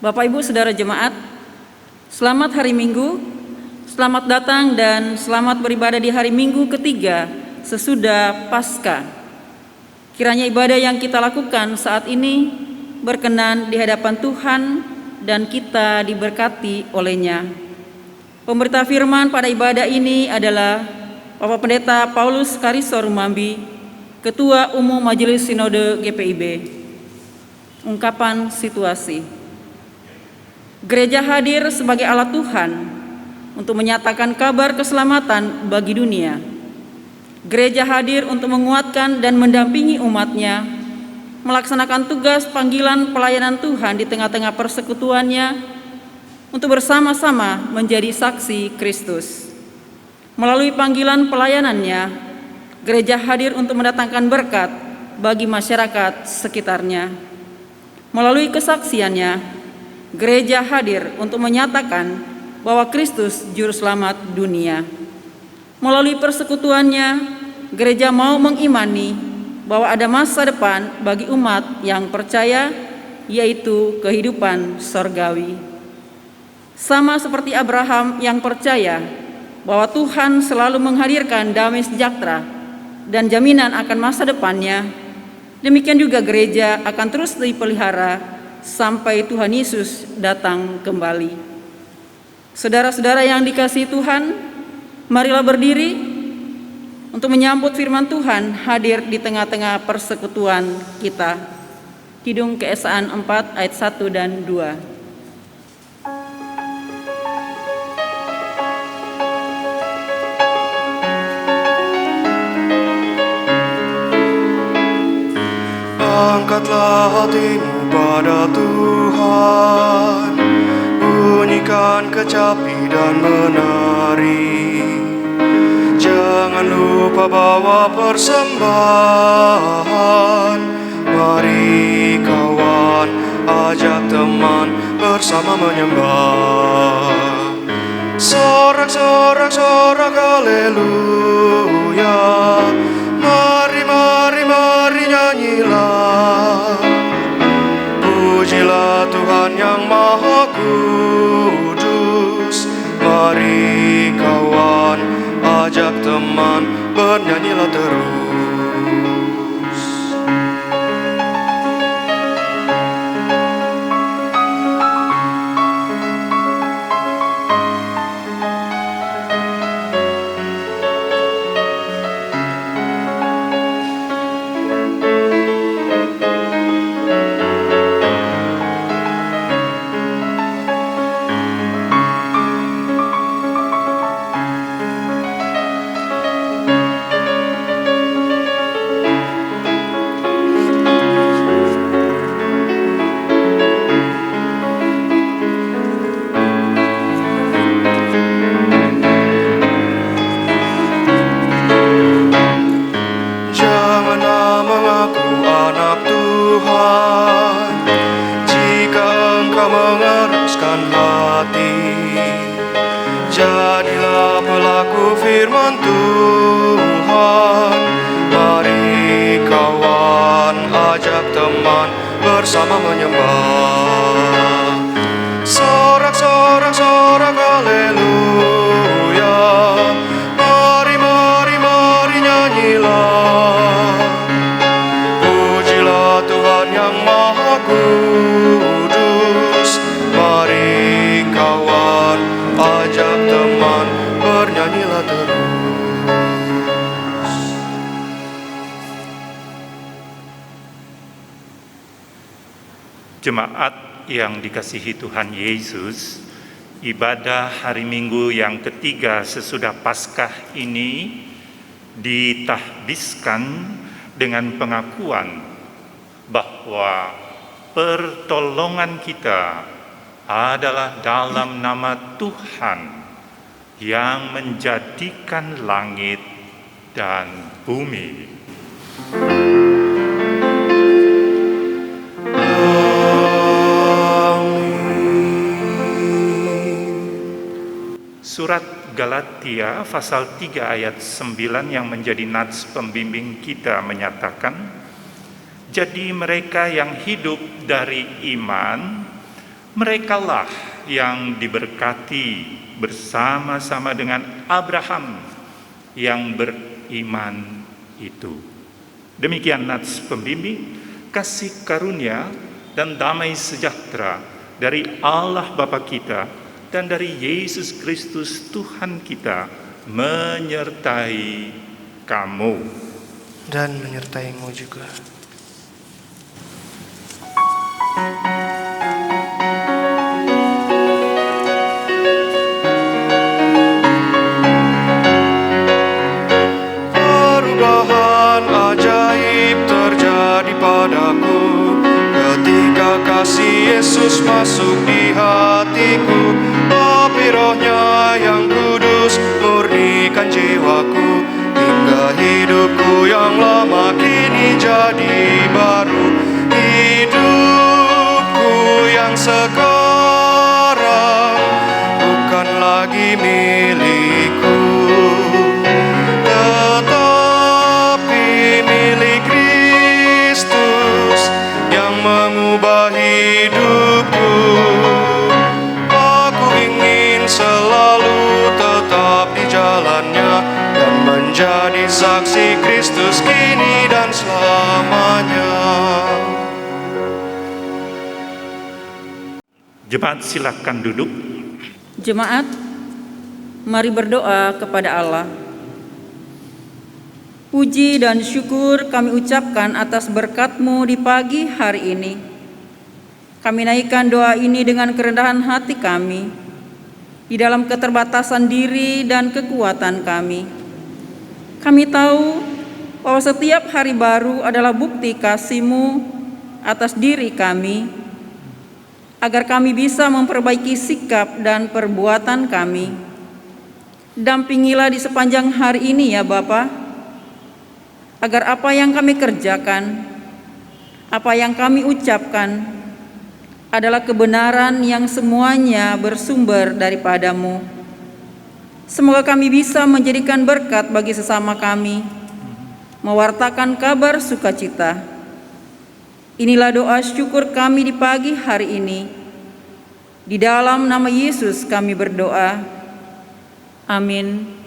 Bapak Ibu Saudara Jemaat, selamat hari Minggu, selamat datang dan selamat beribadah di hari Minggu ketiga sesudah Paskah. Kiranya ibadah yang kita lakukan saat ini berkenan di hadapan Tuhan dan kita diberkati oleh-Nya. Pemberita firman pada ibadah ini adalah Bapak Pendeta Paulus Karisor Rumambi, Ketua Umum Majelis Sinode GPIB. Ungkapan situasi. Gereja hadir sebagai alat Tuhan untuk menyatakan kabar keselamatan bagi dunia. Gereja hadir untuk menguatkan dan mendampingi umatnya, melaksanakan tugas panggilan pelayanan Tuhan di tengah-tengah persekutuannya untuk bersama-sama menjadi saksi Kristus. Melalui panggilan pelayanannya, gereja hadir untuk mendatangkan berkat bagi masyarakat sekitarnya. Melalui kesaksiannya, gereja hadir untuk menyatakan bahwa Kristus Juru Selamat dunia. Melalui persekutuannya, gereja mau mengimani bahwa ada masa depan bagi umat yang percaya, yaitu kehidupan sorgawi. Sama seperti Abraham yang percaya bahwa Tuhan selalu menghadirkan damai sejahtera dan jaminan akan masa depannya, demikian juga gereja akan terus dipelihara sampai Tuhan Yesus datang kembali. Saudara-saudara yang dikasihi Tuhan, marilah berdiri untuk menyambut firman Tuhan hadir di tengah-tengah persekutuan kita. Kidung Keesaan 4 ayat 1 dan 2. Angkatlah hatimu pada Tuhan, bunyikan kecapi dan menari. Jangan lupa bawa persembahan. Mari kawan, ajak teman bersama menyembah. Sorak-sorak haleluya. Mari, mari, mari nyanyilah. Pujilah Tuhan yang Maha Kudus. Mari kawan, ajak teman, bernyanyilah terus. Jadilah pelaku firman Tuhan. Mari kawan, ajak teman bersama menyembah. Sorak-sorak haleluya. Mari, mari, mari nyanyilah. Pujilah Tuhan yang Maha Kudus. Mari kawan, ajak teman, bernyanyilah terus. Jemaat yang dikasihi Tuhan Yesus, ibadah hari Minggu yang ketiga sesudah Paskah ini ditahbiskan dengan pengakuan bahwa pertolongan kita adalah dalam nama Tuhan yang menjadikan langit dan bumi. Surat Galatia pasal 3 ayat 9 yang menjadi nats pembimbing kita menyatakan, jadi mereka yang hidup dari iman Merekalah yang diberkati bersama-sama dengan Abraham yang beriman itu. Demikian nats pembimbing, kasih karunia dan damai sejahtera dari Allah Bapa kita dan dari Yesus Kristus Tuhan kita menyertai kamu. Dan menyertaimu juga. Perubahan ajaib terjadi padaku ketika kasih Yesus masuk di hatiku. Api Roh-Nya yang kudus murnikan jiwaku, hingga hidupku yang lama kini jadi baru. Hidupku yang sekarang bukan lagi milikku, tetapi milik Kristus yang mengubah hidupku. Aku ingin selalu tetap di jalannya dan menjadi saksi Kristus kini dan selamanya. Jemaat silakan duduk. Jemaat, mari berdoa kepada Allah. Puji dan syukur kami ucapkan atas berkat-Mu di pagi hari ini. Kami naikkan doa ini dengan kerendahan hati kami, di dalam keterbatasan diri dan kekuatan kami. Kami tahu bahwa setiap hari baru adalah bukti kasih-Mu atas diri kami, agar kami bisa memperbaiki sikap dan perbuatan kami. Dampingilah di sepanjang hari ini ya Bapa, agar apa yang kami kerjakan, apa yang kami ucapkan adalah kebenaran yang semuanya bersumber daripada-Mu. Semoga kami bisa menjadikan berkat bagi sesama kami, mewartakan kabar sukacita. Inilah doa syukur kami di pagi hari ini. Di dalam nama Yesus kami berdoa. Amin.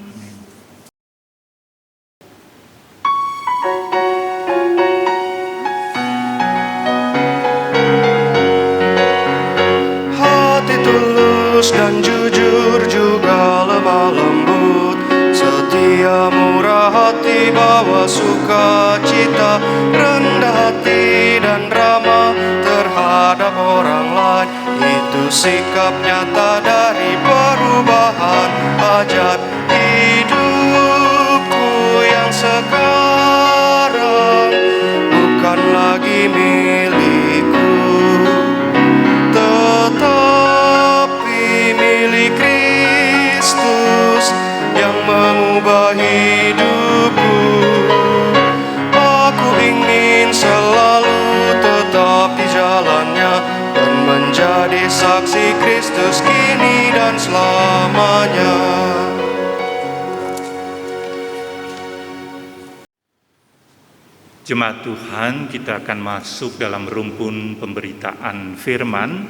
Hati tulus dan jujur juga lemah lembut, setia murah hati bawa sukacita, rendah hati dan ramah terhadap orang lain. Itu sikap nyata dari perubahan ajaib. Hidupku yang sekarang bukan lagi milikku, tetapi milik Kristus yang mengubah hidupku. Aku ingin selalu tetap di jalannya dan menjadi saksi Kristus kini dan selamanya. Jemaat Tuhan, kita akan masuk dalam rumpun pemberitaan firman.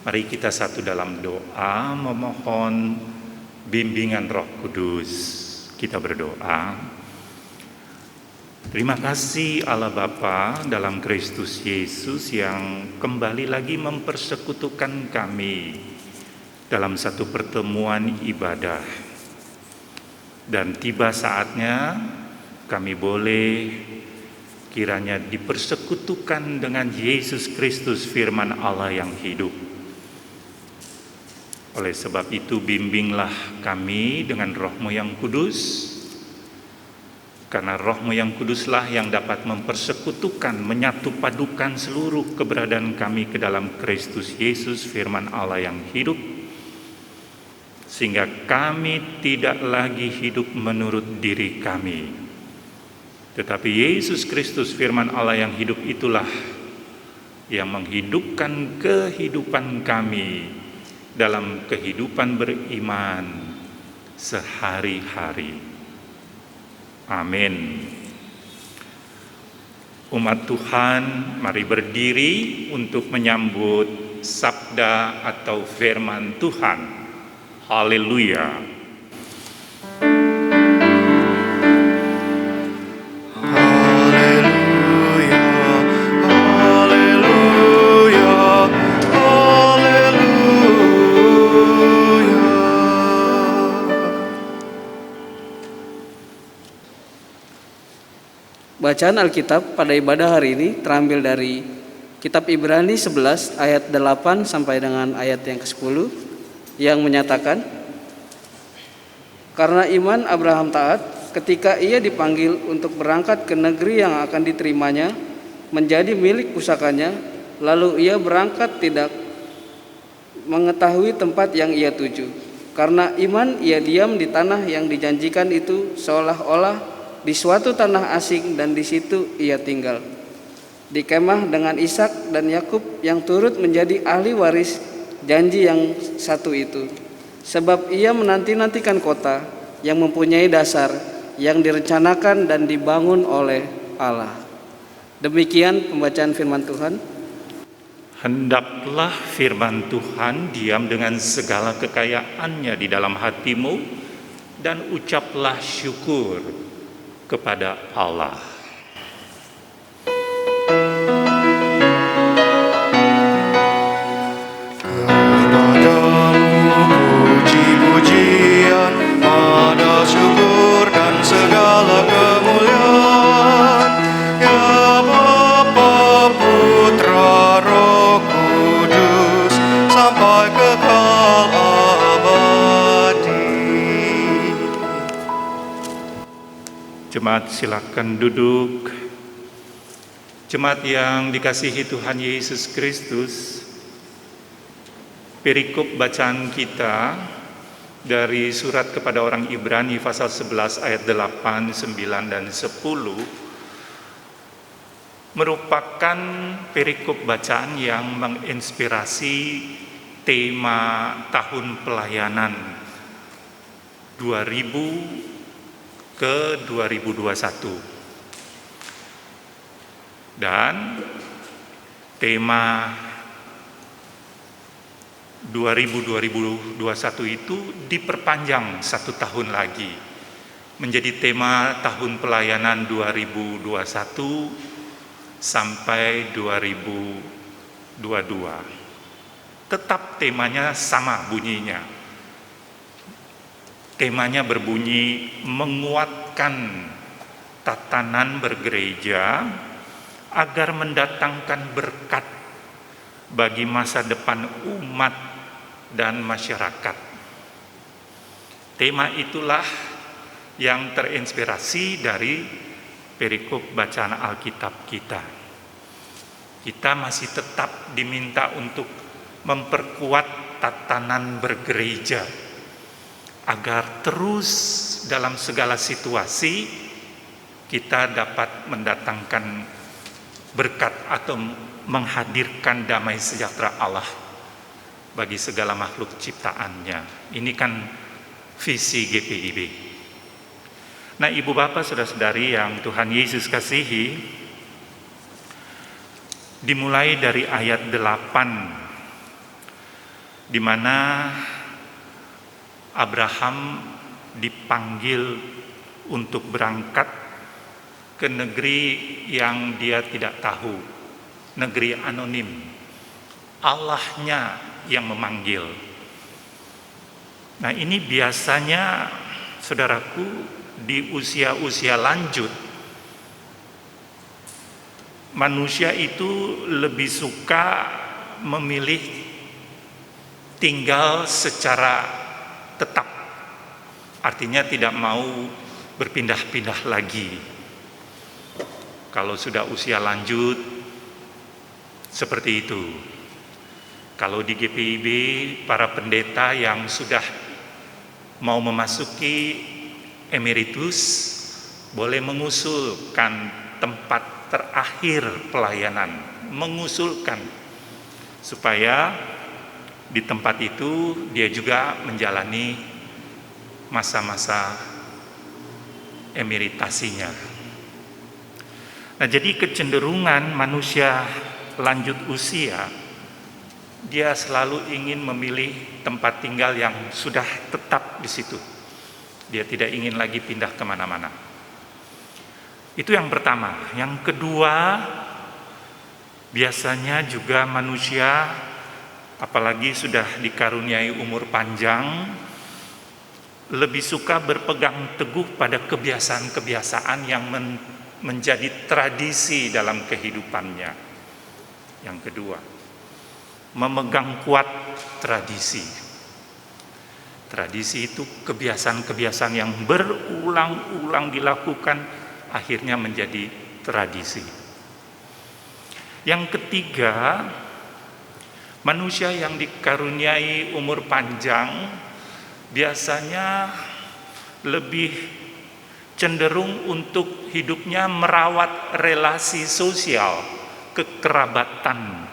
Mari kita satu dalam doa memohon bimbingan Roh Kudus. Kita berdoa. Terima kasih Allah Bapa dalam Kristus Yesus yang kembali lagi mempersekutukan kami dalam satu pertemuan ibadah. Dan tiba saatnya kami boleh kiranya dipersekutukan dengan Yesus Kristus firman Allah yang hidup. Oleh sebab itu bimbinglah kami dengan Roh-Mu yang kudus, karena Roh-Mu yang kuduslah yang dapat mempersekutukan, menyatu padukan seluruh keberadaan kami ke dalam Kristus Yesus firman Allah yang hidup, sehingga kami tidak lagi hidup menurut diri kami, tetapi Yesus Kristus firman Allah yang hidup itulah yang menghidupkan kehidupan kami dalam kehidupan beriman sehari-hari. Amin. Umat Tuhan, mari berdiri untuk menyambut sabda atau firman Tuhan. Haleluya. Haleluya, haleluya, haleluya. Bacaan Alkitab pada ibadah hari ini terambil dari Kitab Ibrani 11 ayat 8 sampai dengan ayat yang ke-10 yang menyatakan, karena iman Abraham taat ketika ia dipanggil untuk berangkat ke negeri yang akan diterimanya menjadi milik pusakanya, lalu ia berangkat tidak mengetahui tempat yang ia tuju. Karena iman ia diam di tanah yang dijanjikan itu, seolah-olah di suatu tanah asing, dan di situ ia tinggal di kemah dengan Ishak dan Yakub yang turut menjadi ahli waris janji yang satu itu. Sebab ia menanti-nantikan kota yang mempunyai dasar, yang direncanakan dan dibangun oleh Allah. Demikian pembacaan firman Tuhan. Hendaklah firman Tuhan diam dengan segala kekayaannya di dalam hatimu, dan ucaplah syukur kepada Allah. Puji-pujian, ada syukur dan segala kemuliaan, ya Bapa, Putra, Roh Kudus, sampai kekal abadi. Jemaat silakan duduk. Jemaat yang dikasihi Tuhan Yesus Kristus, perikop bacaan kita dari surat kepada orang Ibrani pasal 11 ayat 8, 9, dan 10 merupakan perikop bacaan yang menginspirasi tema tahun pelayanan 2000 ke 2021. Dan tema 2021 itu diperpanjang 1 tahun lagi menjadi tema tahun pelayanan 2021 sampai 2022. Tetap temanya sama bunyinya. Temanya berbunyi menguatkan tatanan bergereja agar mendatangkan berkat bagi masa depan umat dan masyarakat. Tema itulah yang terinspirasi dari perikop bacaan Alkitab kita. Kita masih tetap diminta untuk memperkuat tatanan bergereja agar terus dalam segala situasi kita dapat mendatangkan berkat atau menghadirkan damai sejahtera Allah bagi segala makhluk ciptaannya. Ini kan visi GPIB. Nah, Ibu Bapak, Saudara-saudari yang Tuhan Yesus kasihi, dimulai dari ayat 8 di mana Abraham dipanggil untuk berangkat ke negeri yang dia tidak tahu, negeri anonim. Allahnya yang memanggil. Nah, ini biasanya, saudaraku, di usia-usia lanjut, manusia itu lebih suka memilih tinggal secara tetap. Artinya tidak mau berpindah-pindah lagi. Kalau sudah usia lanjut, seperti itu. Kalau di GPIB, para pendeta yang sudah mau memasuki emeritus, boleh mengusulkan tempat terakhir pelayanan. Mengusulkan, supaya di tempat itu dia juga menjalani masa-masa emeritasinya. Nah, jadi kecenderungan manusia lanjut usia dia selalu ingin memilih tempat tinggal yang sudah tetap di situ. Dia tidak ingin lagi pindah kemana-mana. Itu yang pertama. Yang kedua, biasanya juga manusia, apalagi sudah dikaruniai umur panjang, lebih suka berpegang teguh pada kebiasaan-kebiasaan yang menjadi tradisi dalam kehidupannya. Yang kedua, memegang kuat tradisi. Tradisi itu kebiasaan-kebiasaan yang berulang-ulang dilakukan, akhirnya menjadi tradisi. Yang ketiga, manusia yang dikaruniai umur panjang biasanya lebih cenderung untuk hidupnya merawat relasi sosial, kekerabatan.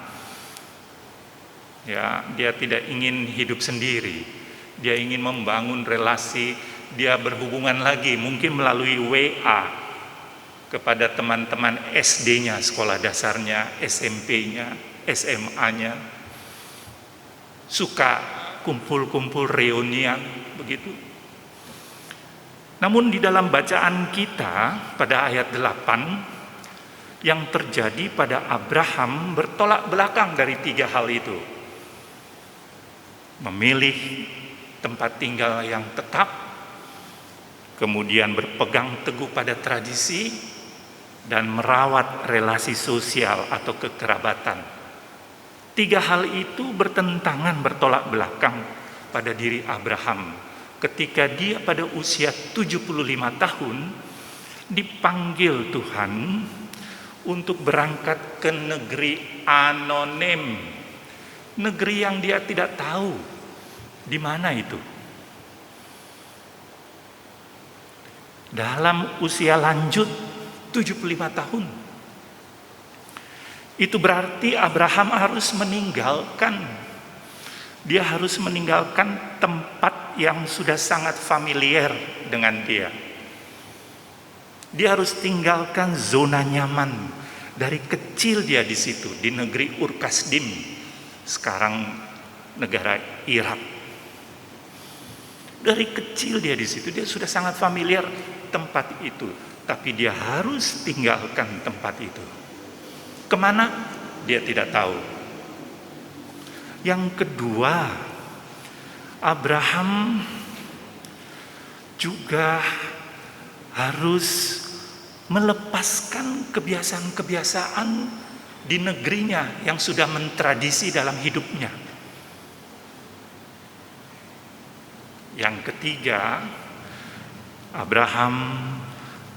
Ya, dia tidak ingin hidup sendiri. Dia ingin membangun relasi, dia berhubungan lagi, mungkin melalui WA kepada teman-teman SD-nya, sekolah dasarnya, SMP-nya, SMA-nya. Suka kumpul-kumpul reunian, begitu. Namun di dalam bacaan kita pada ayat 8, yang terjadi pada Abraham bertolak belakang dari tiga hal itu. Memilih tempat tinggal yang tetap, kemudian berpegang teguh pada tradisi, dan merawat relasi sosial atau kekerabatan. Tiga hal itu bertentangan, bertolak belakang pada diri Abraham ketika dia pada usia 75 tahun dipanggil Tuhan untuk berangkat ke negeri anonim, negeri yang dia tidak tahu di mana itu. Dalam usia lanjut 75 tahun. Itu berarti Abraham harus meninggalkan, dia harus meninggalkan tempat yang sudah sangat familiar dengan dia. Dia harus tinggalkan zona nyaman. Dari kecil dia di situ, di negeri Ur Kasdim, sekarang negara Irak. Dari kecil dia di situ, dia sudah sangat familiar tempat itu, tapi dia harus tinggalkan tempat itu. Kemana? Dia tidak tahu. Yang kedua, Abraham juga harus melepaskan kebiasaan-kebiasaan di negerinya yang sudah mentradisi dalam hidupnya. Yang ketiga, Abraham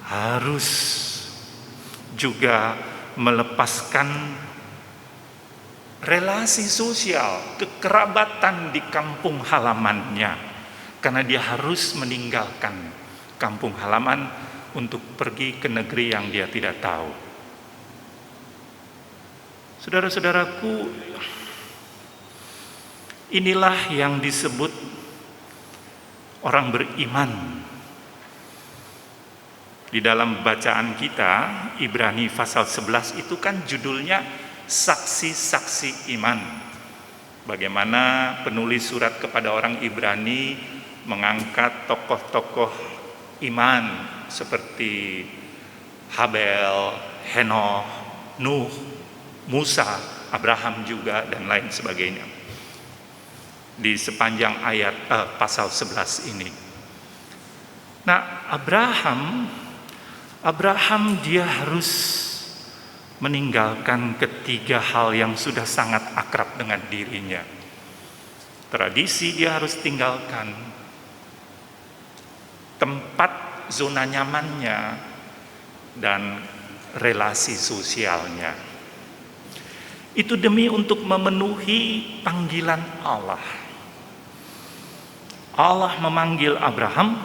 harus juga melepaskan relasi sosial, kekerabatan di kampung halamannya, karena dia harus meninggalkan kampung halaman untuk pergi ke negeri yang dia tidak tahu. Saudara-saudaraku, inilah yang disebut orang beriman. Di dalam bacaan kita, Ibrani pasal 11 itu kan judulnya saksi-saksi iman. Bagaimana penulis surat kepada orang Ibrani mengangkat tokoh-tokoh iman seperti Habel, Henokh, Nuh, Musa, Abraham juga, dan lain sebagainya. Di sepanjang ayat pasal 11 ini. Nah, Abraham dia harus meninggalkan ketiga hal yang sudah sangat akrab dengan dirinya. Tradisi dia harus tinggalkan, tempat zona nyamannya, dan relasi sosialnya. Itu demi untuk memenuhi panggilan Allah. Allah memanggil Abraham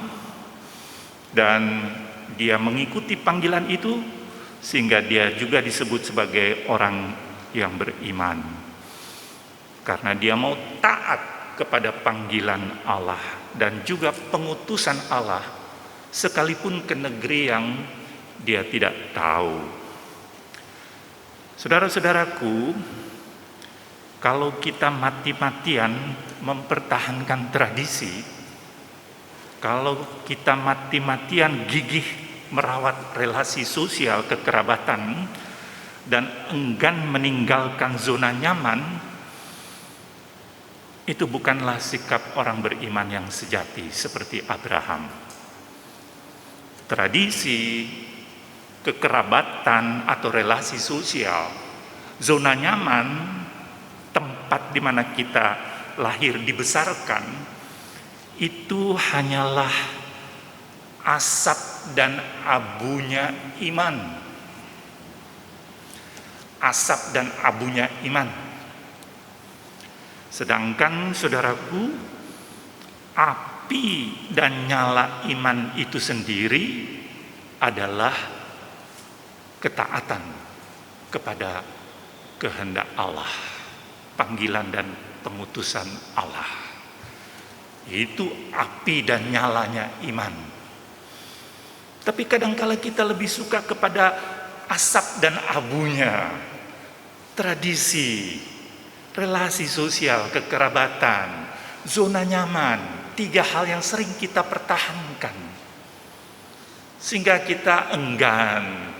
dan dia mengikuti panggilan itu sehingga dia juga disebut sebagai orang yang beriman. Karena dia mau taat kepada panggilan Allah dan juga pengutusan Allah sekalipun ke negeri yang dia tidak tahu. Saudara-saudaraku, kalau kita mati-matian mempertahankan tradisi, kalau kita mati-matian gigih merawat relasi sosial kekerabatan dan enggan meninggalkan zona nyaman, itu bukanlah sikap orang beriman yang sejati seperti Abraham. Tradisi, kekerabatan atau relasi sosial, zona nyaman, tempat di mana kita lahir dibesarkan, itu hanyalah asap dan abunya iman. Asap dan abunya iman. Sedangkan saudaraku, api dan nyala iman itu sendiri adalah ketaatan kepada kehendak Allah, panggilan dan pengutusan Allah. Itu api dan nyalanya iman. Tapi kadangkala kita lebih suka kepada asap dan abunya, tradisi, relasi sosial, kekerabatan, zona nyaman, 3 hal yang sering kita pertahankan. Sehingga kita enggan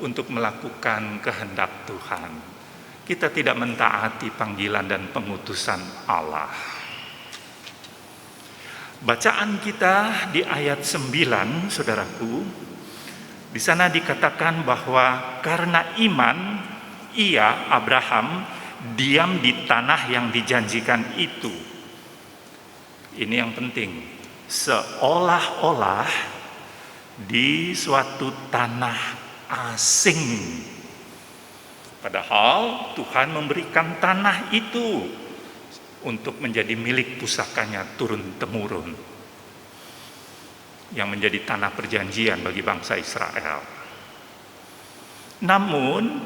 untuk melakukan kehendak Tuhan. Kita tidak mentaati panggilan dan pengutusan Allah. Bacaan kita di ayat 9, saudaraku, di sana dikatakan bahwa karena iman, ia, Abraham, diam di tanah yang dijanjikan itu. Ini yang penting. Seolah-olah di suatu tanah asing. Padahal Tuhan memberikan tanah itu untuk menjadi milik pusakanya turun-temurun, yang menjadi tanah perjanjian bagi bangsa Israel. Namun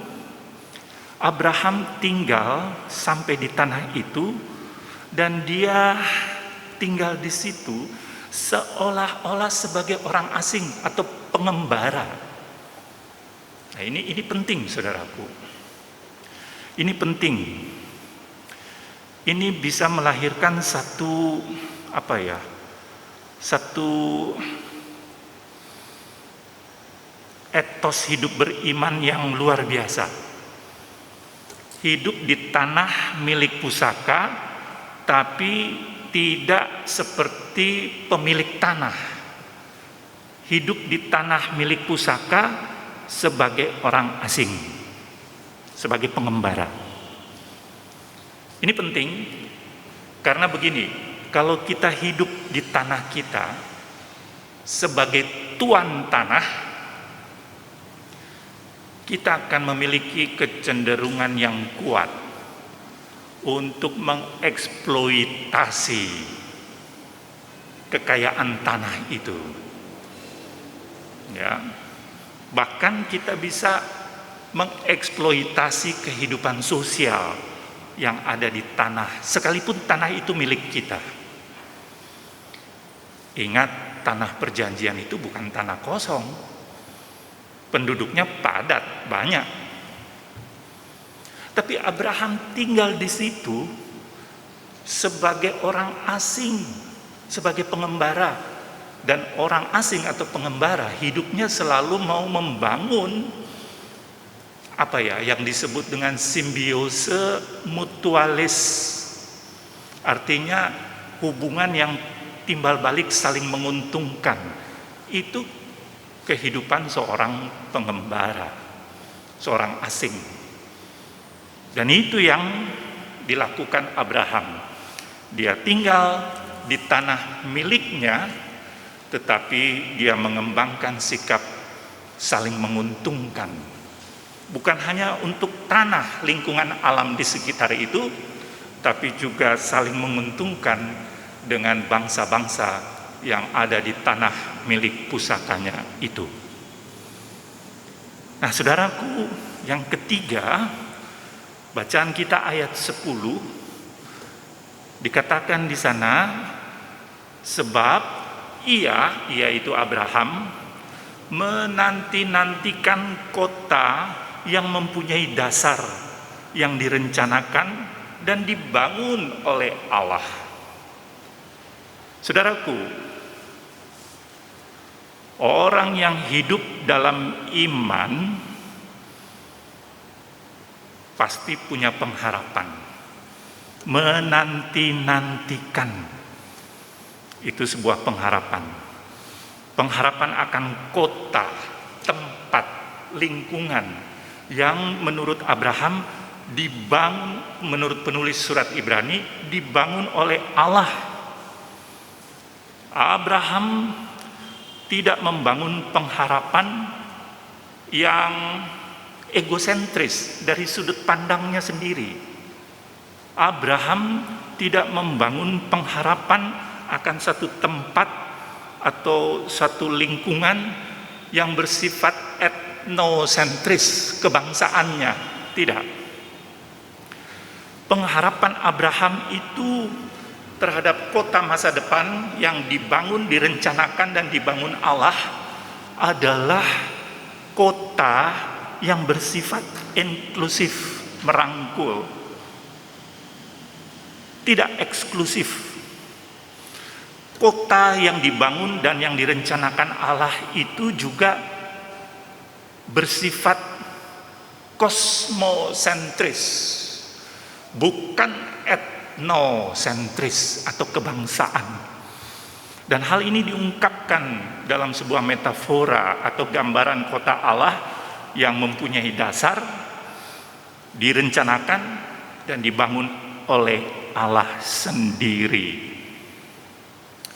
Abraham tinggal sampai di tanah itu, dan dia tinggal di situ seolah-olah sebagai orang asing atau pengembara. Nah, ini penting, saudaraku. Ini penting. Ini bisa melahirkan satu etos hidup beriman yang luar biasa. Hidup di tanah milik pusaka, tapi tidak seperti pemilik tanah. Hidup di tanah milik pusaka sebagai orang asing, sebagai pengembara. Ini penting karena begini, kalau kita hidup di tanah kita sebagai tuan tanah, kita akan memiliki kecenderungan yang kuat untuk mengeksploitasi kekayaan tanah itu. Ya. Bahkan kita bisa mengeksploitasi kehidupan sosial yang ada di tanah, sekalipun tanah itu milik kita. Ingat, tanah perjanjian itu bukan tanah kosong. Penduduknya padat, banyak. Tapi Abraham tinggal di situ sebagai orang asing, sebagai pengembara. Dan orang asing atau pengembara hidupnya selalu mau membangun yang disebut dengan simbiose mutualis. Artinya hubungan yang timbal balik saling menguntungkan. Itu kehidupan seorang pengembara, seorang asing. Dan itu yang dilakukan Abraham. Dia tinggal di tanah miliknya, tetapi dia mengembangkan sikap saling menguntungkan. Bukan hanya untuk tanah, lingkungan alam di sekitar itu, tapi juga saling menguntungkan dengan bangsa-bangsa yang ada di tanah milik pusakanya itu. Nah, saudaraku, yang ketiga, bacaan kita ayat 10, dikatakan di sana, sebab ia, yaitu Abraham, menanti-nantikan kota yang mempunyai dasar yang direncanakan dan dibangun oleh Allah. Saudaraku, orang yang hidup dalam iman pasti punya pengharapan, menanti-nantikan. Itu sebuah pengharapan. Pengharapan akan kota, tempat, lingkungan yang menurut Abraham dibangun, menurut penulis surat Ibrani, dibangun oleh Allah. Abraham tidak membangun pengharapan yang egosentris dari sudut pandangnya sendiri. Abraham tidak membangun pengharapan akan satu tempat atau satu lingkungan yang bersifat etnosentris kebangsaannya. Tidak. Pengharapan Abraham itu terhadap kota masa depan yang dibangun, direncanakan, dan dibangun Allah adalah kota yang bersifat inklusif, merangkul, tidak eksklusif. Kota yang dibangun dan yang direncanakan Allah itu juga bersifat kosmosentris, bukan etnosentris atau kebangsaan. Dan hal ini diungkapkan dalam sebuah metafora atau gambaran kota Allah yang mempunyai dasar, direncanakan, dan dibangun oleh Allah sendiri.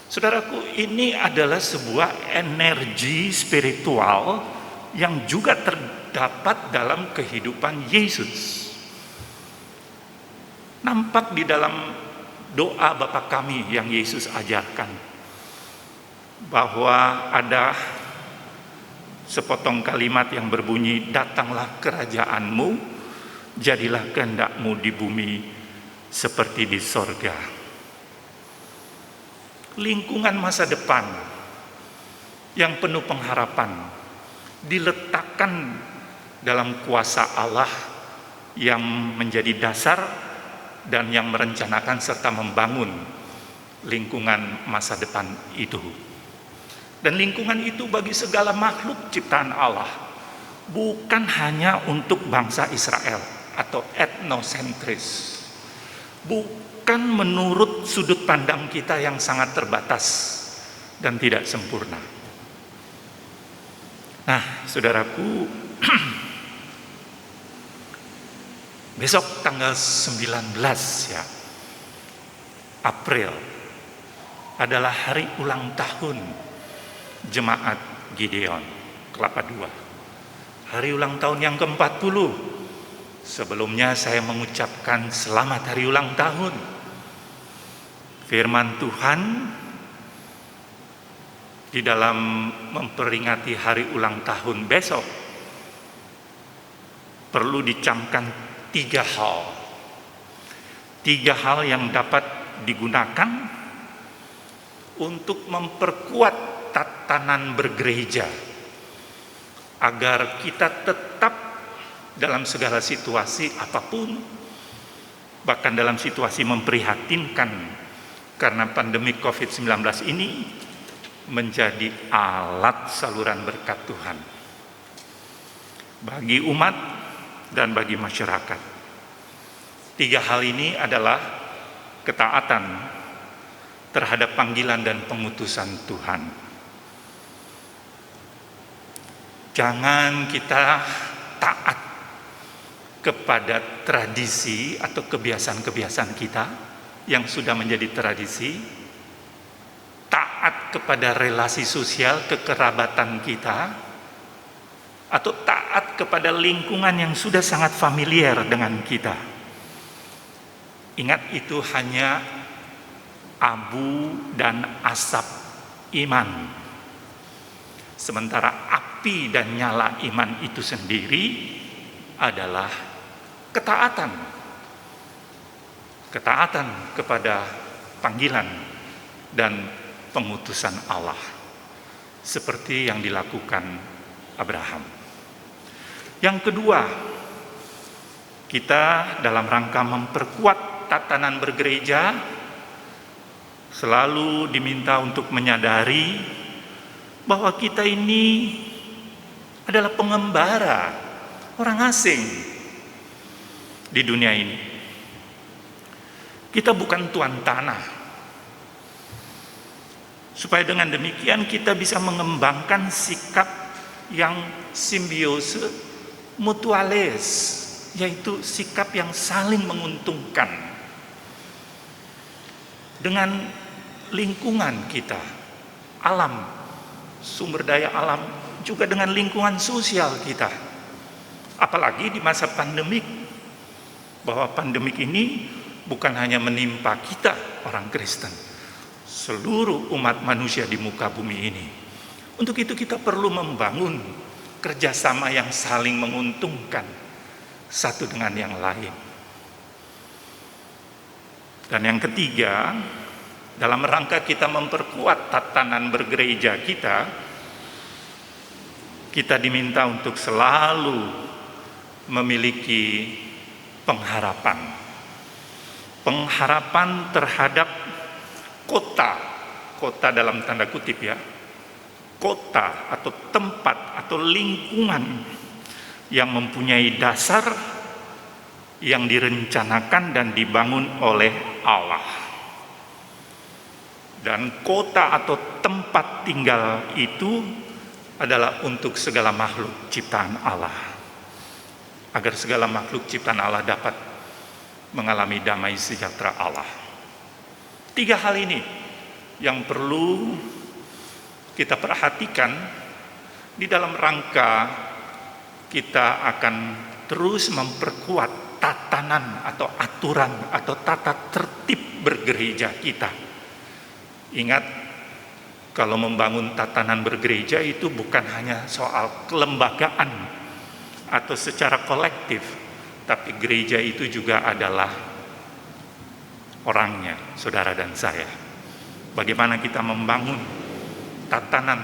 Saudaraku, ini adalah sebuah energi spiritual yang juga terdapat dalam kehidupan Yesus. Nampak di dalam doa Bapa kami yang Yesus ajarkan, bahwa ada sepotong kalimat yang berbunyi, datanglah kerajaanmu, jadilah kehendakmu di bumi seperti di sorga. Lingkungan masa depan yang penuh pengharapan diletakkan dalam kuasa Allah yang menjadi dasar dan yang merencanakan serta membangun lingkungan masa depan itu. Dan lingkungan itu bagi segala makhluk ciptaan Allah, bukan hanya untuk bangsa Israel atau etnosentris, bukan menurut sudut pandang kita yang sangat terbatas dan tidak sempurna. Nah, saudaraku, besok tanggal 19 ya, April adalah hari ulang tahun Jemaat Gideon Kelapa II. Hari ulang tahun yang ke-40. Sebelumnya saya mengucapkan selamat hari ulang tahun. Firman Tuhan di dalam memperingati hari ulang tahun besok perlu dicamkan 3 hal. 3 hal yang dapat digunakan untuk memperkuat tatanan bergereja agar kita tetap dalam segala situasi apapun, bahkan dalam situasi memprihatinkan karena pandemi COVID-19 ini, menjadi alat saluran berkat Tuhan bagi umat dan bagi masyarakat. 3 hal ini adalah ketaatan terhadap panggilan dan pengutusan Tuhan. Jangan kita taat kepada tradisi atau kebiasaan-kebiasaan kita yang sudah menjadi tradisi, taat kepada relasi sosial kekerabatan kita, atau taat kepada lingkungan yang sudah sangat familiar dengan kita. Ingat, itu hanya abu dan asap iman. Sementara api dan nyala iman itu sendiri adalah ketaatan. Ketaatan kepada panggilan dan pengutusan Allah. Seperti yang dilakukan Abraham. Yang kedua, kita dalam rangka memperkuat tatanan bergereja, selalu diminta untuk menyadari bahwa kita ini adalah pengembara, orang asing di dunia ini. Kita bukan tuan tanah. Supaya dengan demikian kita bisa mengembangkan sikap yang simbiose mutualis, yaitu sikap yang saling menguntungkan dengan lingkungan kita, alam, sumber daya alam, juga dengan lingkungan sosial kita. Apalagi di masa pandemik, bahwa pandemik ini bukan hanya menimpa kita orang Kristen, seluruh umat manusia di muka bumi ini. Untuk itu kita perlu membangun kerjasama yang saling menguntungkan satu dengan yang lain. Dan yang ketiga, dalam rangka kita memperkuat tatanan bergereja kita diminta untuk selalu memiliki pengharapan. Pengharapan terhadap kota dalam tanda kutip ya, kota atau tempat atau lingkungan yang mempunyai dasar yang direncanakan dan dibangun oleh Allah. Dan kota atau tempat tinggal itu adalah untuk segala makhluk ciptaan Allah, agar segala makhluk ciptaan Allah dapat mengalami damai sejahtera Allah. 3 hal ini yang perlu kita perhatikan di dalam rangka kita akan terus memperkuat tatanan atau aturan atau tata tertib bergereja kita. Ingat, kalau membangun tatanan bergereja itu bukan hanya soal kelembagaan atau secara kolektif, tapi gereja itu juga adalah orangnya, saudara dan saya. Bagaimana kita membangun tatanan,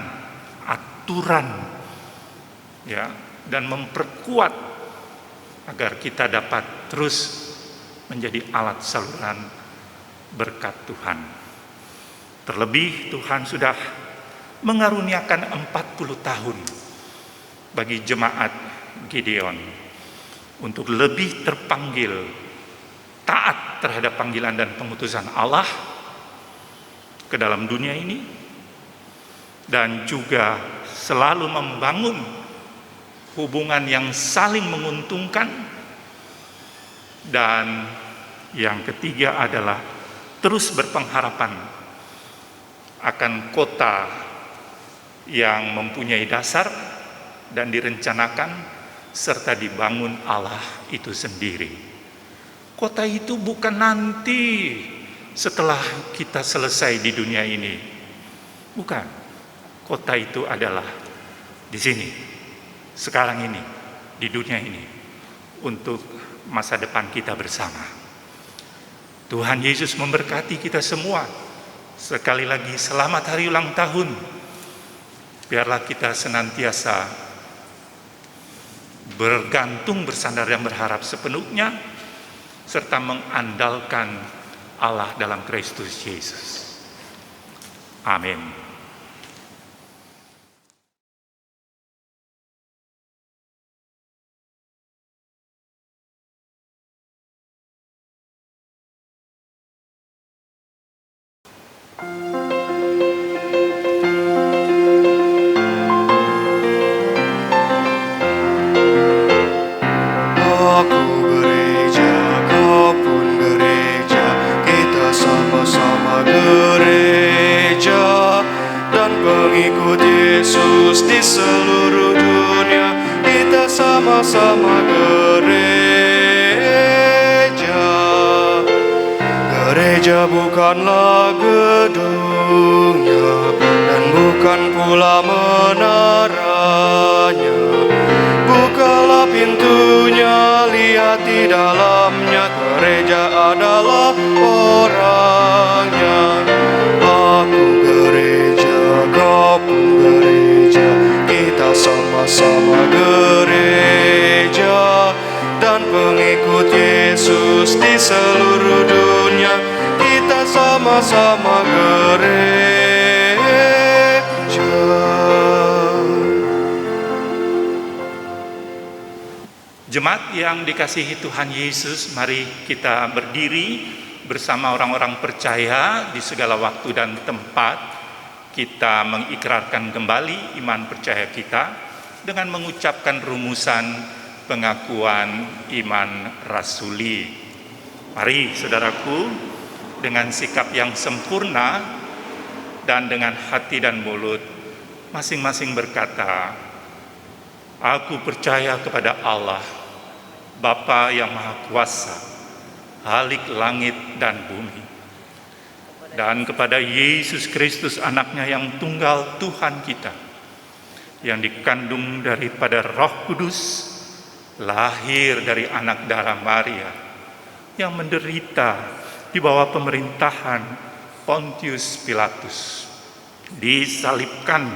aturan, ya, dan memperkuat agar kita dapat terus menjadi alat saluran berkat Tuhan. Terlebih Tuhan sudah mengaruniakan 40 tahun bagi jemaat Gideon untuk lebih terpanggil taat terhadap panggilan dan pengutusan Allah ke dalam dunia ini, dan juga selalu membangun hubungan yang saling menguntungkan. Dan yang ketiga adalah terus berpengharapan akan kota yang mempunyai dasar dan direncanakan serta dibangun Allah itu sendiri. Kota itu bukan nanti setelah kita selesai di dunia ini. Bukan. Kota itu adalah di sini, sekarang ini, di dunia ini, untuk masa depan kita bersama. Tuhan Yesus memberkati kita semua. Sekali lagi selamat hari ulang tahun. Biarlah kita senantiasa bergantung, bersandar dan berharap sepenuhnya, serta mengandalkan Allah dalam Kristus Yesus. Amin. Seluruh dunia kita sama-sama gereja. Gereja bukanlah gedungnya dan bukan pula menaranya. Bukalah pintunya, lihat di dalamnya. Gereja adalah orangnya. Aku gereja, kau pun gereja. Kita sama-sama gereja dan pengikut Yesus di seluruh dunia. sama-sama gereja. Jemaat yang dikasihi Tuhan Yesus, mari kita berdiri bersama orang-orang percaya di segala waktu dan tempat. Kita mengikrarkan kembali iman percaya kita dengan mengucapkan rumusan pengakuan iman rasuli. Mari saudaraku, dengan sikap yang sempurna dan dengan hati dan mulut masing-masing berkata, aku percaya kepada Allah, Bapa yang Maha Kuasa, Khalik langit dan bumi, dan kepada Yesus Kristus anaknya yang tunggal Tuhan kita, yang dikandung daripada Roh Kudus, lahir dari anak darah Maria, yang menderita di bawah pemerintahan Pontius Pilatus, disalibkan,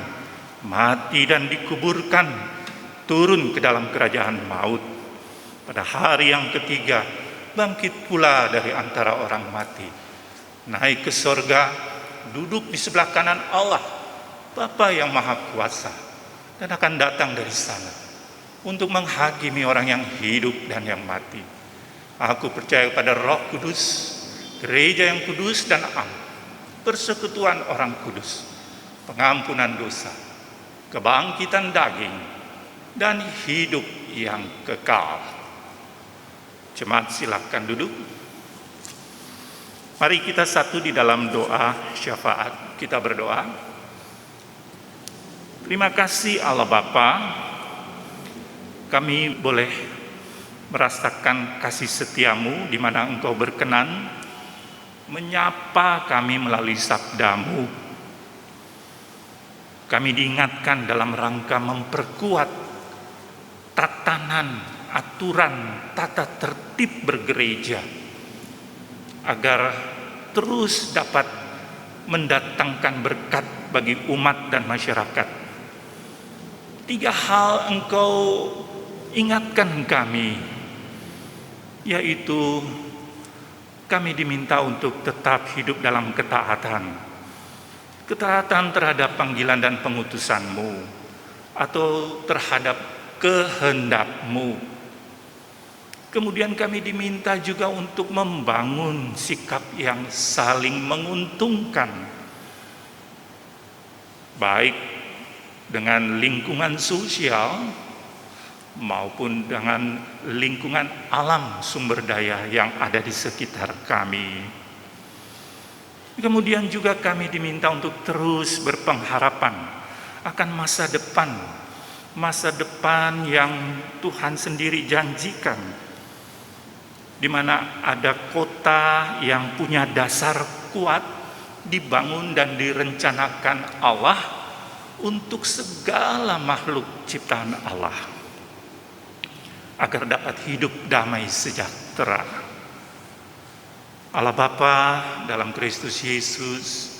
mati dan dikuburkan, turun ke dalam kerajaan maut. Pada hari yang ketiga, bangkit pula dari antara orang mati, naik ke sorga, duduk di sebelah kanan Allah, Bapa yang Maha Kuasa, dan akan datang dari sana untuk menghakimi orang yang hidup dan yang mati. Aku percaya pada Roh Kudus, gereja yang kudus dan am, persekutuan orang kudus, pengampunan dosa, kebangkitan daging, dan hidup yang kekal. Jemaat silakan duduk. Mari kita satu di dalam doa syafaat. Kita berdoa. Terima kasih Allah Bapa, kami boleh merasakan kasih setiamu di mana Engkau berkenan menyapa kami melalui sabdamu. Kami diingatkan dalam rangka memperkuat tatanan, aturan, tata tertib bergereja, agar terus dapat mendatangkan berkat bagi umat dan masyarakat. 3 hal Engkau ingatkan kami, yaitu kami diminta untuk tetap hidup dalam ketaatan. Ketaatan terhadap panggilan dan pengutusan-Mu, atau terhadap kehendak-Mu. Kemudian kami diminta juga untuk membangun sikap yang saling menguntungkan, baik dengan lingkungan sosial maupun dengan lingkungan alam sumber daya yang ada di sekitar kami. Kemudian juga kami diminta untuk terus berpengharapan akan masa depan yang Tuhan sendiri janjikan, di mana ada kota yang punya dasar kuat, dibangun dan direncanakan Allah untuk segala makhluk ciptaan Allah, agar dapat hidup damai sejahtera. Allah Bapa dalam Kristus Yesus,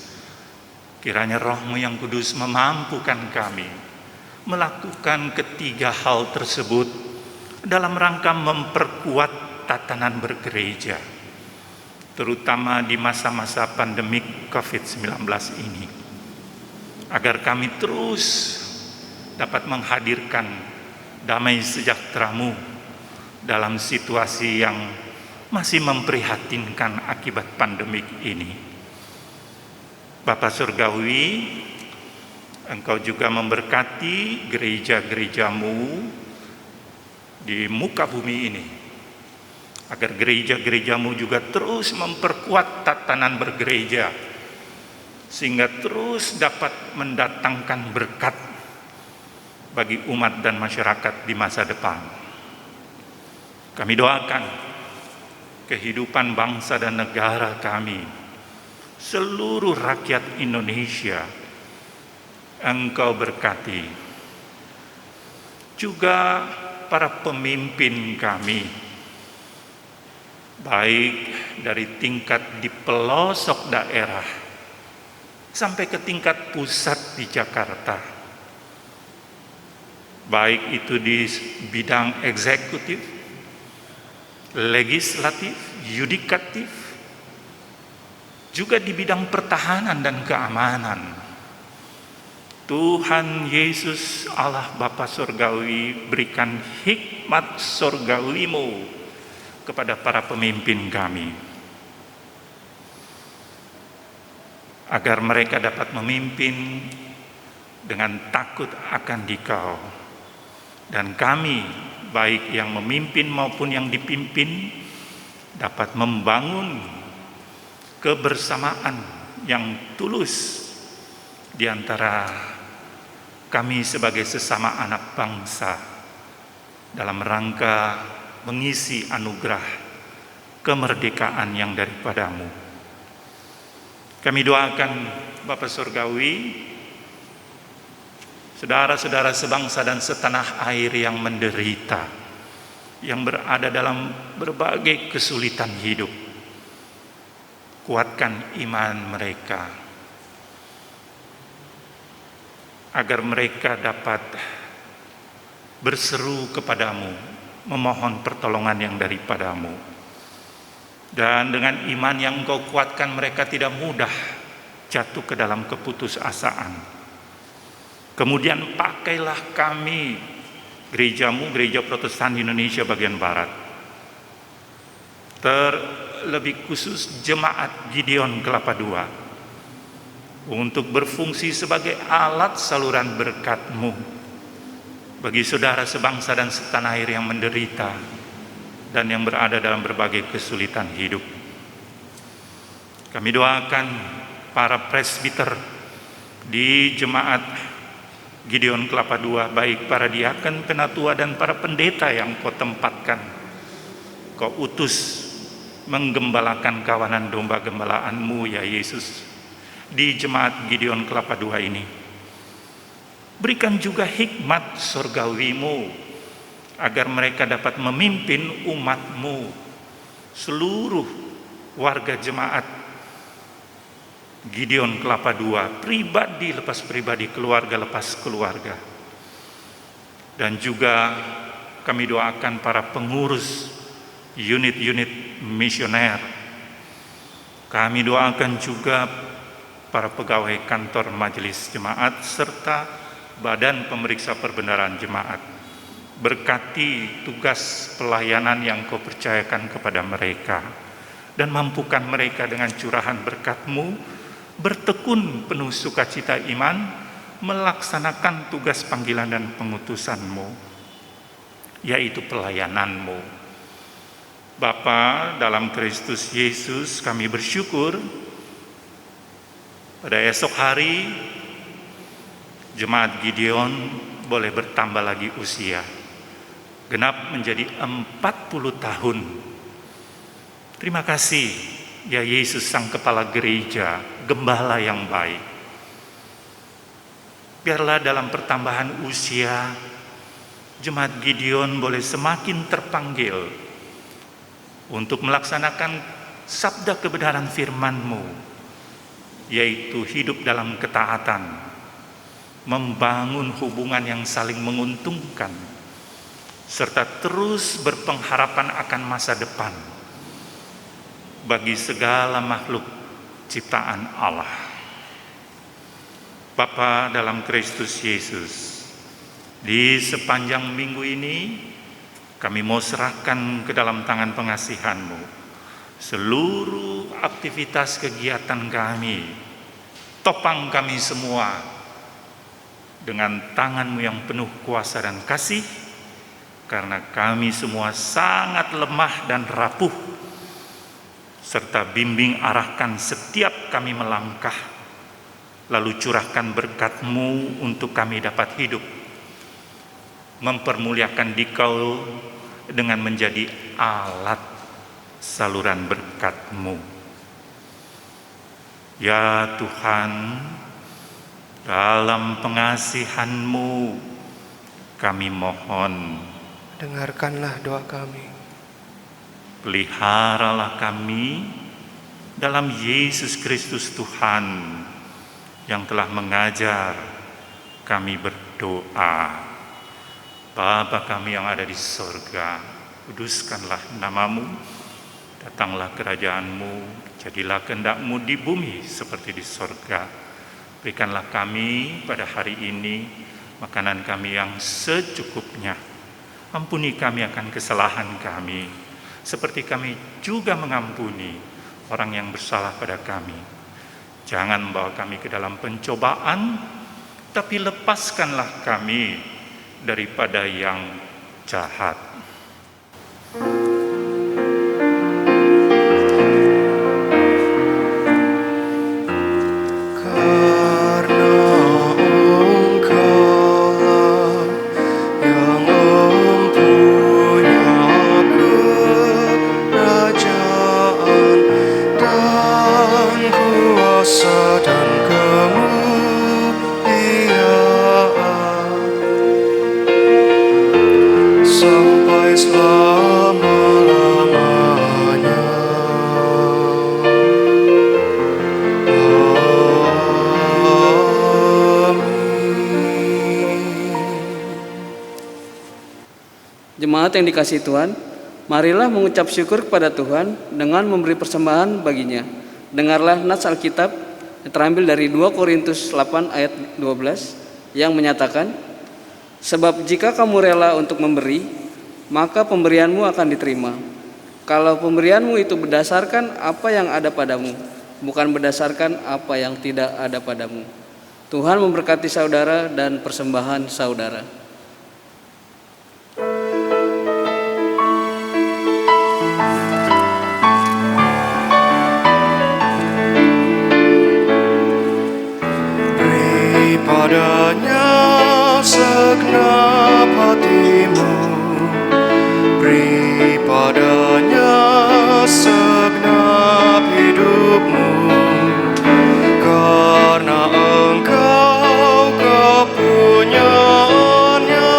kiranya Roh-Mu yang kudus memampukan kami melakukan ketiga hal tersebut dalam rangka memperkuat tatanan bergereja, terutama di masa-masa pandemik COVID-19 ini, agar kami terus dapat menghadirkan damai sejahtera-Mu dalam situasi yang masih memprihatinkan akibat pandemik ini. Bapa Surgawi, Engkau juga memberkati gereja-gereja-Mu di muka bumi ini, agar gereja-gereja-Mu juga terus memperkuat tatanan bergereja, sehingga terus dapat mendatangkan berkat bagi umat dan masyarakat di masa depan. Kami doakan kehidupan bangsa dan negara kami, seluruh rakyat Indonesia, Engkau berkati. Juga para pemimpin kami, baik dari tingkat di pelosok daerah sampai ke tingkat pusat di Jakarta, baik itu di bidang eksekutif, legislatif, yudikatif, juga di bidang pertahanan dan keamanan. Tuhan Yesus Allah Bapa Surgawi, berikan hikmat surgawi-Mu kepada para pemimpin kami, agar mereka dapat memimpin dengan takut akan Dikau. Dan kami, baik yang memimpin maupun yang dipimpin, dapat membangun kebersamaan yang tulus di antara kami sebagai sesama anak bangsa dalam rangka mengisi anugerah kemerdekaan yang daripada-Mu. Kami doakan Bapa Surgawi, saudara-saudara sebangsa dan setanah air yang menderita, yang berada dalam berbagai kesulitan hidup. Kuatkan iman mereka, agar mereka dapat berseru kepadamu, memohon pertolongan yang daripada-Mu. Dan dengan iman yang Engkau kuatkan, mereka tidak mudah jatuh ke dalam keputusasaan. Kemudian pakailah kami, gereja-Mu, Gereja Protestan di Indonesia bagian Barat, terlebih khusus Jemaat Gideon Kelapa II, untuk berfungsi sebagai alat saluran berkat-Mu bagi saudara sebangsa dan setanah air yang menderita dan yang berada dalam berbagai kesulitan hidup. Kami doakan para presbiter di Jemaat Gideon Kelapa II, baik para diaken, penatua, dan para pendeta yang Kau tempatkan, Kau utus menggembalakan kawanan domba gembalaan-Mu, ya Yesus, di Jemaat Gideon Kelapa II ini. Berikan juga hikmat surgawi-Mu, agar mereka dapat memimpin umat-Mu, seluruh warga Jemaat Gideon Kelapa II, pribadi lepas pribadi, keluarga lepas keluarga. Dan juga kami doakan para pengurus unit-unit misioner. Kami doakan juga para pegawai kantor majelis jemaat serta badan pemeriksa perbendaharaan jemaat. Berkati tugas pelayanan yang Kau percayakan kepada mereka, dan mampukan mereka dengan curahan berkat-Mu bertekun penuh sukacita iman melaksanakan tugas panggilan dan pengutusan-Mu, yaitu pelayanan-Mu. Bapa dalam Kristus Yesus, kami bersyukur pada esok hari Jemaat Gideon boleh bertambah lagi usia, genap menjadi 40 tahun. Terima kasih ya Yesus, Sang Kepala Gereja, Gembala yang baik. Biarlah dalam pertambahan usia Jemaat Gideon boleh semakin terpanggil untuk melaksanakan sabda kebenaran firman-Mu, yaitu hidup dalam ketaatan, membangun hubungan yang saling menguntungkan, serta terus berpengharapan akan masa depan bagi segala makhluk ciptaan Allah. Bapa dalam Kristus Yesus, di sepanjang minggu ini kami mau serahkan ke dalam tangan pengasihan-Mu seluruh aktivitas kegiatan kami. Topang kami semua dengan tangan-Mu yang penuh kuasa dan kasih, karena kami semua sangat lemah dan rapuh, serta bimbing arahkan setiap kami melangkah, lalu curahkan berkat-Mu untuk kami dapat hidup, mempermuliakan Dikau dengan menjadi alat saluran berkat-Mu. Ya Tuhan, dalam pengasihan-Mu kami mohon, dengarkanlah doa kami. peliharalah kami dalam Yesus Kristus Tuhan yang telah mengajar kami berdoa. Bapa kami yang ada di sorga, kuduskanlah nama-Mu, datanglah kerajaan-Mu, Jadilah kehendak-Mu di bumi seperti di sorga. Berikanlah kami pada hari ini makanan kami yang secukupnya. Ampuni kami akan kesalahan kami, seperti kami juga mengampuni orang yang bersalah pada kami. Jangan membawa kami ke dalam pencobaan, tapi lepaskanlah kami daripada yang jahat. Jemaat yang dikasihi Tuhan, marilah mengucap syukur kepada Tuhan dengan memberi persembahan baginya. Dengarlah nats Alkitab yang terambil dari 2 Korintus 8 ayat 12 yang menyatakan, sebab jika kamu rela untuk memberi, maka pemberianmu akan diterima. Kalau pemberianmu itu berdasarkan apa yang ada padamu, bukan berdasarkan apa yang tidak ada padamu. Tuhan memberkati saudara dan persembahan saudara. Padanya segenap hatimu, beri padanya segenap hidupmu, karena engkau kepunyaannya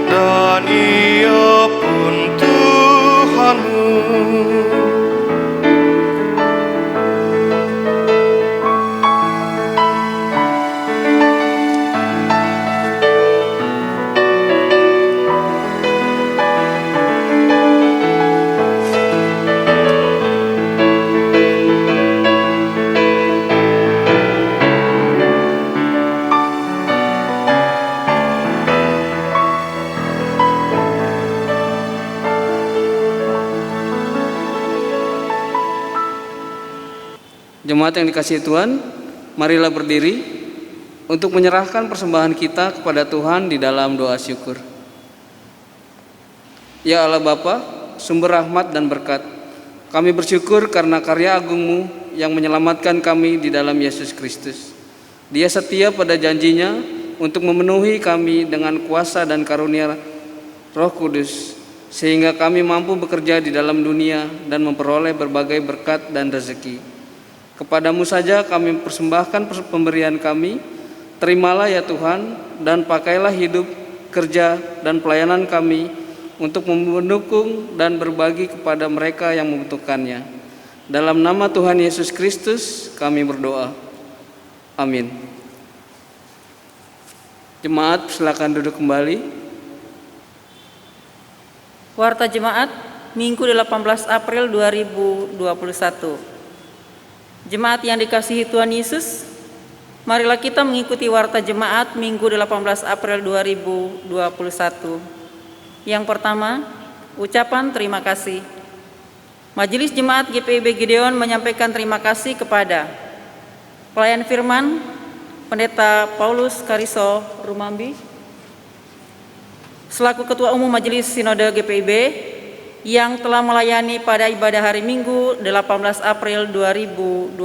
dan ia pun Tuhanmu. Jemaat yang dikasihi Tuhan, marilah berdiri untuk menyerahkan persembahan kita kepada Tuhan di dalam doa syukur. Ya Allah Bapa, sumber rahmat dan berkat, kami bersyukur karena karya agung-Mu yang menyelamatkan kami di dalam Yesus Kristus. Dia setia pada janjinya untuk memenuhi kami dengan kuasa dan karunia Roh Kudus, sehingga kami mampu bekerja di dalam dunia dan memperoleh berbagai berkat dan rezeki. Kepadamu saja kami persembahkan pemberian kami. Terimalah ya Tuhan, dan pakailah hidup, kerja, dan pelayanan kami untuk mendukung dan berbagi kepada mereka yang membutuhkannya. Dalam nama Tuhan Yesus Kristus kami berdoa. Amin. Jemaat silakan duduk kembali. Warta Jemaat Minggu 18 April 2021. Jemaat yang dikasihi Tuhan Yesus, marilah kita mengikuti Warta Jemaat Minggu 18 April 2021. Yang pertama, ucapan terima kasih. Majelis Jemaat GPIB Gideon menyampaikan terima kasih kepada pelayan firman Pendeta Paulus Kariso Rumambi, selaku Ketua Umum Majelis Sinode GPIB, yang telah melayani pada ibadah hari Minggu 18 April 2021.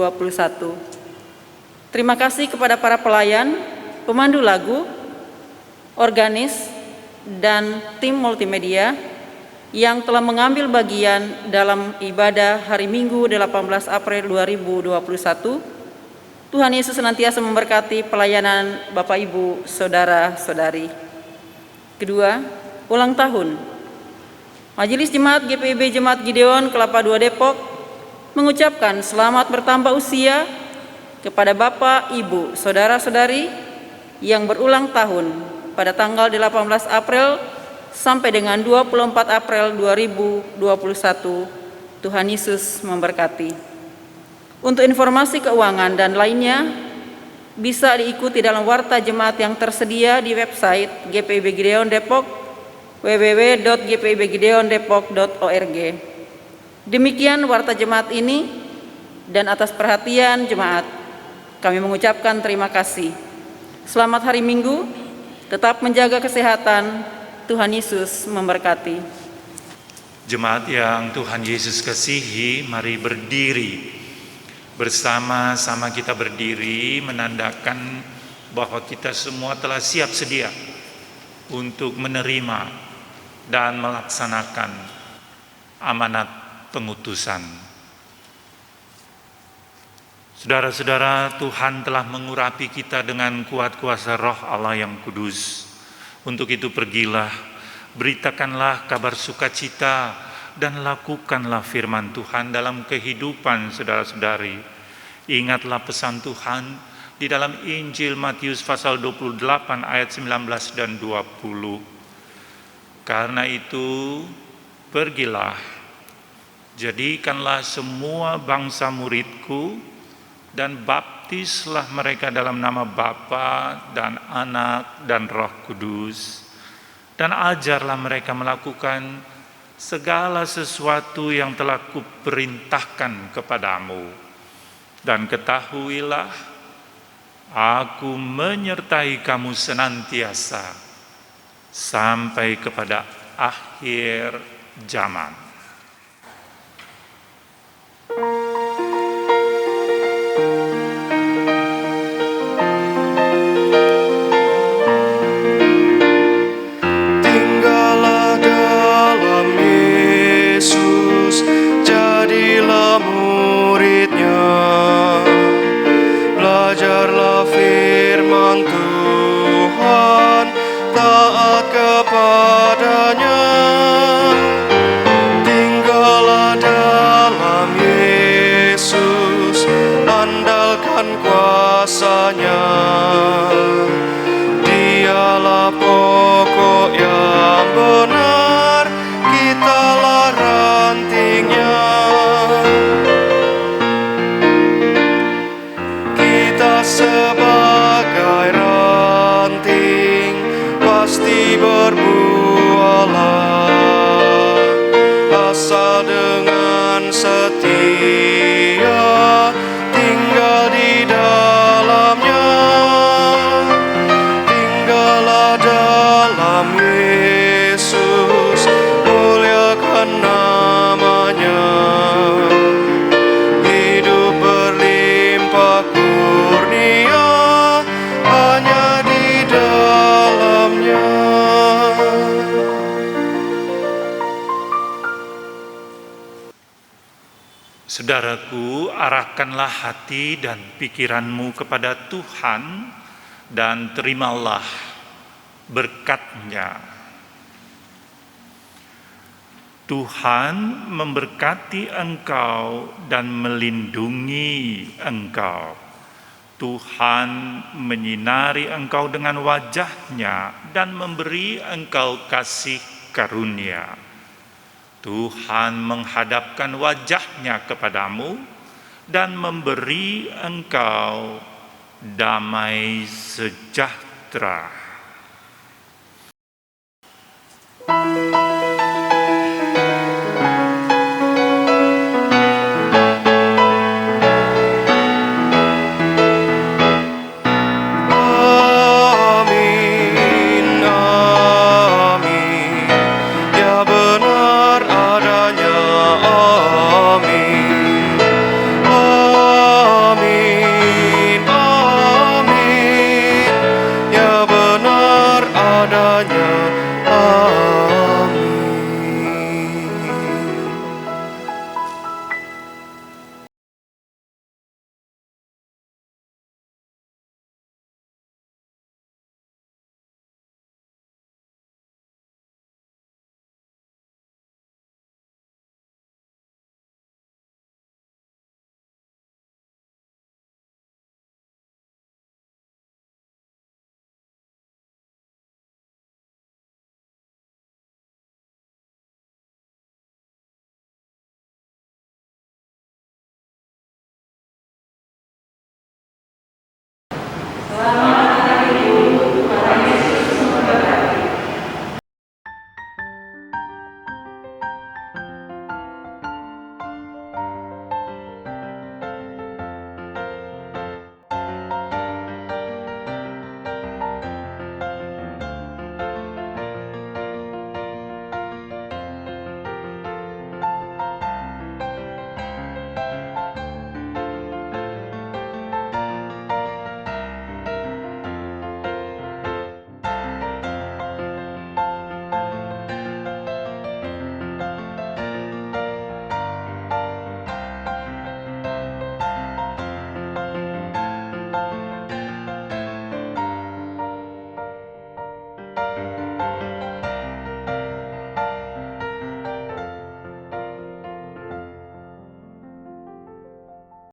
Terima kasih kepada para pelayan, pemandu lagu, organis, dan tim multimedia yang telah mengambil bagian dalam ibadah hari Minggu 18 April 2021. Tuhan Yesus senantiasa memberkati pelayanan Bapak Ibu, Saudara-saudari. Kedua, ulang tahun. Majelis Jemaat GPIB Jemaat Gideon Kelapa II Depok mengucapkan selamat bertambah usia kepada Bapak, Ibu, Saudara-saudari yang berulang tahun pada tanggal 18 April sampai dengan 24 April 2021 Tuhan Yesus memberkati. Untuk informasi keuangan dan lainnya bisa diikuti dalam warta jemaat yang tersedia di website GPIB Gideon Depok www.gpibgideondepok.org. Demikian warta jemaat ini, dan atas perhatian jemaat kami mengucapkan terima kasih. Selamat hari Minggu, tetap menjaga kesehatan. Tuhan Yesus memberkati. Jemaat yang Tuhan Yesus kasihi, mari berdiri. Bersama-sama kita berdiri menandakan bahwa kita semua telah siap sedia untuk menerima dan melaksanakan amanat pengutusan. Saudara-saudara, Tuhan telah mengurapi kita dengan kuat kuasa Roh Allah yang kudus. Untuk itu pergilah, beritakanlah kabar sukacita dan lakukanlah firman Tuhan dalam kehidupan saudara-saudari. Ingatlah pesan Tuhan di dalam Injil Matius pasal 28 ayat 19 dan 20. Karena itu, pergilah, jadikanlah semua bangsa muridku dan baptislah mereka dalam nama Bapa dan Anak dan Roh Kudus. Dan ajarlah mereka melakukan segala sesuatu yang telah kuperintahkan kepadamu. Dan ketahuilah, aku menyertai kamu senantiasa sampai kepada akhir zaman. Kuasanya, Dialah pokok yang benar, kitalah rantingnya. Kita sebagai ranting pasti berbuahlah, asal dengan setia tinggal di dalamnya. Tinggallah dalam Yesus, muliakan namanya. Hidup berlimpah kurnia hanya di dalamnya. Saudaraku, arahkanlah hati dan pikiranmu kepada Tuhan dan terimalah berkat-Nya. Tuhan memberkati engkau dan melindungi engkau. Tuhan menyinari engkau dengan wajah-Nya dan memberi engkau kasih karunia. Tuhan menghadapkan wajah-Nya kepadamu dan memberi engkau damai sejahtera.